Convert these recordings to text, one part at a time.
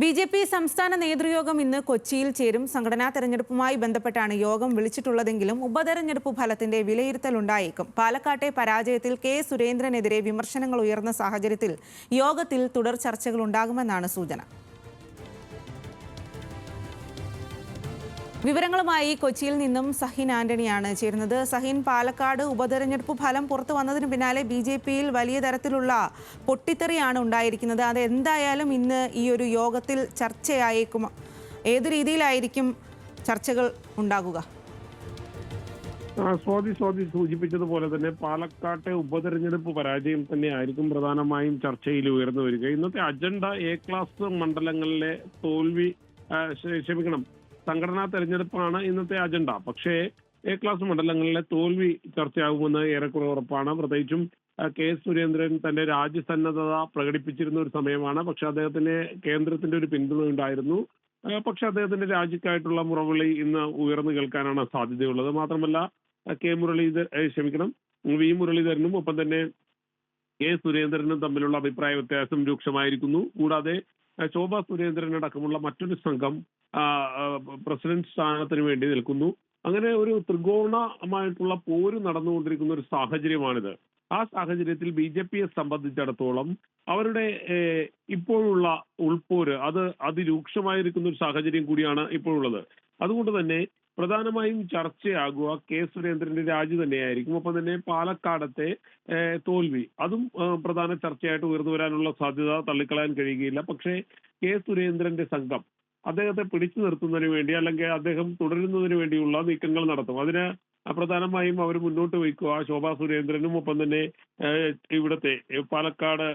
BJP. സംസ്ഥാന നേതൃയോഗം ഇന്ന് കൊച്ചിയിൽ ചേരും. സംഘടനാ തെരഞ്ഞെടുപ്പുമായി ബന്ധപ്പെട്ടാണ് യോഗം വിളിച്ചിട്ടുള്ളതെങ്കിലും ഉപതെരഞ്ഞെടുപ്പ് ഫലത്തിന്റെ വിലയിരുത്തലുണ്ടായേക്കും. പാലക്കാട്ടെ പരാജയത്തിൽ കെ സുരേന്ദ്രനെതിരെ വിമർശനങ്ങൾ ഉയർന്ന സാഹചര്യത്തിൽ യോഗത്തിൽ തുടർ ചർച്ചകളുണ്ടാകുമെന്നാണ് സൂചന. വിവരങ്ങളുമായി കൊച്ചിയിൽ നിന്നും സഹിൻ ആന്റണിയാണ് ചേരുന്നത്. സഹിൻ, പാലക്കാട് ഉപതെരഞ്ഞെടുപ്പ് ഫലം പുറത്തു വന്നതിന് പിന്നാലെ ബി.ജെ.പിയിൽ വലിയ തരത്തിലുള്ള പൊട്ടിത്തെറിയാണ് ഉണ്ടായിരിക്കുന്നത്. അത് എന്തായാലും ഇന്ന് ഈ ഒരു യോഗത്തിൽ ചർച്ചയായേക്കും. ഏതു രീതിയിലായിരിക്കും ചർച്ചകൾ ഉണ്ടാകുക? സ്വാതി സൂചിപ്പിച്ചതുപോലെ തന്നെ പാലക്കാട്ടെ ഉപതെരഞ്ഞെടുപ്പ് പരാജയം തന്നെയായിരിക്കും പ്രധാനമായും ചർച്ചയിൽ ഉയർന്നു വരിക. ഇന്നത്തെ അജണ്ട എ ക്ലാസ് മണ്ഡലങ്ങളിലെ തോൽവി സംഘടനാ തെരഞ്ഞെടുപ്പാണ് ഇന്നത്തെ അജണ്ട. പക്ഷേ എ ക്ലാസ് മണ്ഡലങ്ങളിലെ തോൽവി ചർച്ചയാകുമെന്ന് ഏറെക്കുറെ ഉറപ്പാണ്. പ്രത്യേകിച്ചും കെ സുരേന്ദ്രൻ തന്റെ രാജ്യസന്നദ്ധത പ്രകടിപ്പിച്ചിരുന്ന ഒരു സമയമാണ്. പക്ഷെ അദ്ദേഹത്തിന് കേന്ദ്രത്തിന്റെ ഒരു പിന്തുണ ഉണ്ടായിരുന്നു. പക്ഷെ അദ്ദേഹത്തിന്റെ രാജിക്കായിട്ടുള്ള മുറവിളി ഇന്ന് ഉയർന്നു കേൾക്കാനാണ് സാധ്യതയുള്ളത്. മാത്രമല്ല വി മുരളീധരനും ഒപ്പം തന്നെ കെ സുരേന്ദ്രനും തമ്മിലുള്ള അഭിപ്രായ വ്യത്യാസം രൂക്ഷമായിരിക്കുന്നു. കൂടാതെ ശോഭാ സുരേന്ദ്രൻ അടക്കമുള്ള മറ്റൊരു സംഘം പ്രസിഡന്റ് സ്ഥാനത്തിന് വേണ്ടി നിൽക്കുന്നു. അങ്ങനെ ഒരു ത്രികോണമായിട്ടുള്ള പോര് നടന്നുകൊണ്ടിരിക്കുന്ന ഒരു സാഹചര്യമാണിത്. ആ സാഹചര്യത്തിൽ ബി.ജെ.പിയെ സംബന്ധിച്ചിടത്തോളം അവരുടെ ഇപ്പോഴുള്ള ഉൾപോര് അത് അതിരൂക്ഷമായിരിക്കുന്ന ഒരു സാഹചര്യം കൂടിയാണ് ഇപ്പോഴുള്ളത്. അതുകൊണ്ട് തന്നെ പ്രധാനമായും ചർച്ചയാകുക കെ സുരേന്ദ്രന്റെ രാജി തന്നെയായിരിക്കും. ഒപ്പം തന്നെ പാലക്കാടത്തെ തോൽവി അതും പ്രധാന ചർച്ചയായിട്ട് ഉയർന്നു വരാനുള്ള സാധ്യത തള്ളിക്കളയാൻ കഴിയുകയില്ല. പക്ഷേ കെ സുരേന്ദ്രന്റെ സംഘം അദ്ദേഹത്തെ പിടിച്ചു നിർത്തുന്നതിന് വേണ്ടി അല്ലെങ്കിൽ അദ്ദേഹം തുടരുന്നതിന് വേണ്ടിയുള്ള നീക്കങ്ങൾ നടത്തും. അതിന് പ്രധാനമായും അവർ മുന്നോട്ട് വയ്ക്കുക ശോഭാ സുരേന്ദ്രനും ഒപ്പം തന്നെ ഇവിടുത്തെ പാലക്കാട്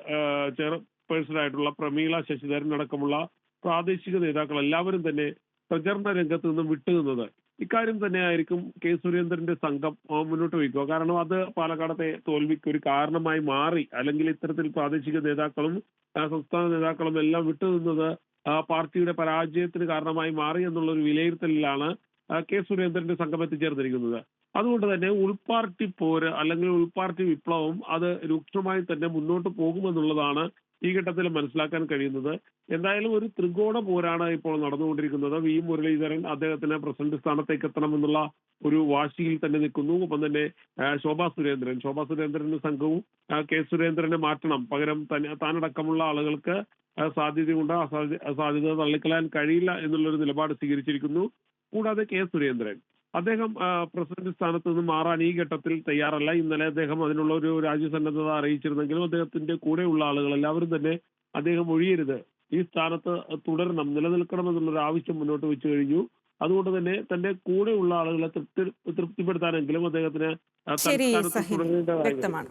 ചെയർപേഴ്സണായിട്ടുള്ള പ്രമീള ശശിധരൻ അടക്കമുള്ള പ്രാദേശിക നേതാക്കൾ എല്ലാവരും തന്നെ പ്രചരണ രംഗത്ത് നിന്നും വിട്ടുനിന്നത്. ഇക്കാര്യം തന്നെയായിരിക്കും കെ സുരേന്ദ്രന്റെ സംഘം മുന്നോട്ട് വയ്ക്കുക. കാരണം അത് പാലക്കാടത്തെ തോൽവിക്ക് ഒരു കാരണമായി മാറി. അല്ലെങ്കിൽ ഇത്തരത്തിൽ പ്രാദേശിക നേതാക്കളും സംസ്ഥാന നേതാക്കളും എല്ലാം വിട്ടുനിന്നത് പാർട്ടിയുടെ പരാജയത്തിന് കാരണമായി മാറി എന്നുള്ള ഒരു വിലയിരുത്തലിലാണ് കെ സുരേന്ദ്രന്റെ സംഘം എത്തിച്ചേർന്നിരിക്കുന്നത്. അതുകൊണ്ട് തന്നെ ഉൾപാർട്ടി പോര് അല്ലെങ്കിൽ ഉൾപാർട്ടി വിപ്ലവം അത് രൂക്ഷമായി തന്നെ മുന്നോട്ട് പോകുമെന്നുള്ളതാണ് ഈ ഘട്ടത്തിൽ മനസ്സിലാക്കാൻ കഴിയുന്നത്. എന്തായാലും ഒരു ത്രികോണ പോരാണ് ഇപ്പോൾ നടന്നുകൊണ്ടിരിക്കുന്നത്. വി മുരളീധരൻ അദ്ദേഹത്തിന് പ്രസിഡന്റ് സ്ഥാനത്തേക്ക് എത്തണമെന്നുള്ള ഒരു വാശിയിൽ തന്നെ നിൽക്കുന്നു. ഒപ്പം തന്നെ ശോഭാ സുരേന്ദ്രന്റെ സംഘവും കെ സുരേന്ദ്രനെ മാറ്റണം, പകരം താനടക്കമുള്ള ആളുകൾക്ക് സാധ്യതയുണ്ട്, ആ സാധ്യത തള്ളിക്കളയാൻ കഴിയില്ല എന്നുള്ളൊരു നിലപാട് സ്വീകരിച്ചിരിക്കുന്നു. കൂടാതെ കെ സുരേന്ദ്രൻ അദ്ദേഹം പ്രസിഡന്റ് സ്ഥാനത്ത് നിന്ന് മാറാൻ ഈ ഘട്ടത്തിൽ തയ്യാറല്ല. ഇന്നലെ അദ്ദേഹം അതിനുള്ള ഒരു രാജ്യസന്നദ്ധത അറിയിച്ചിരുന്നെങ്കിലും അദ്ദേഹത്തിന്റെ കൂടെയുള്ള ആളുകൾ എല്ലാവരും തന്നെ അദ്ദേഹം ഒഴിയരുത്, ഈ സ്ഥാനത്ത് തുടരണം, നിലനിൽക്കണം എന്നുള്ളൊരു ആവശ്യം മുന്നോട്ട് വെച്ചു കഴിഞ്ഞു. അതുകൊണ്ട് തന്നെ തന്റെ കൂടെയുള്ള ആളുകളെ തൃപ്തിപ്പെടുത്താനെങ്കിലും അദ്ദേഹത്തിന് ശരി, വ്യക്തമാണ്.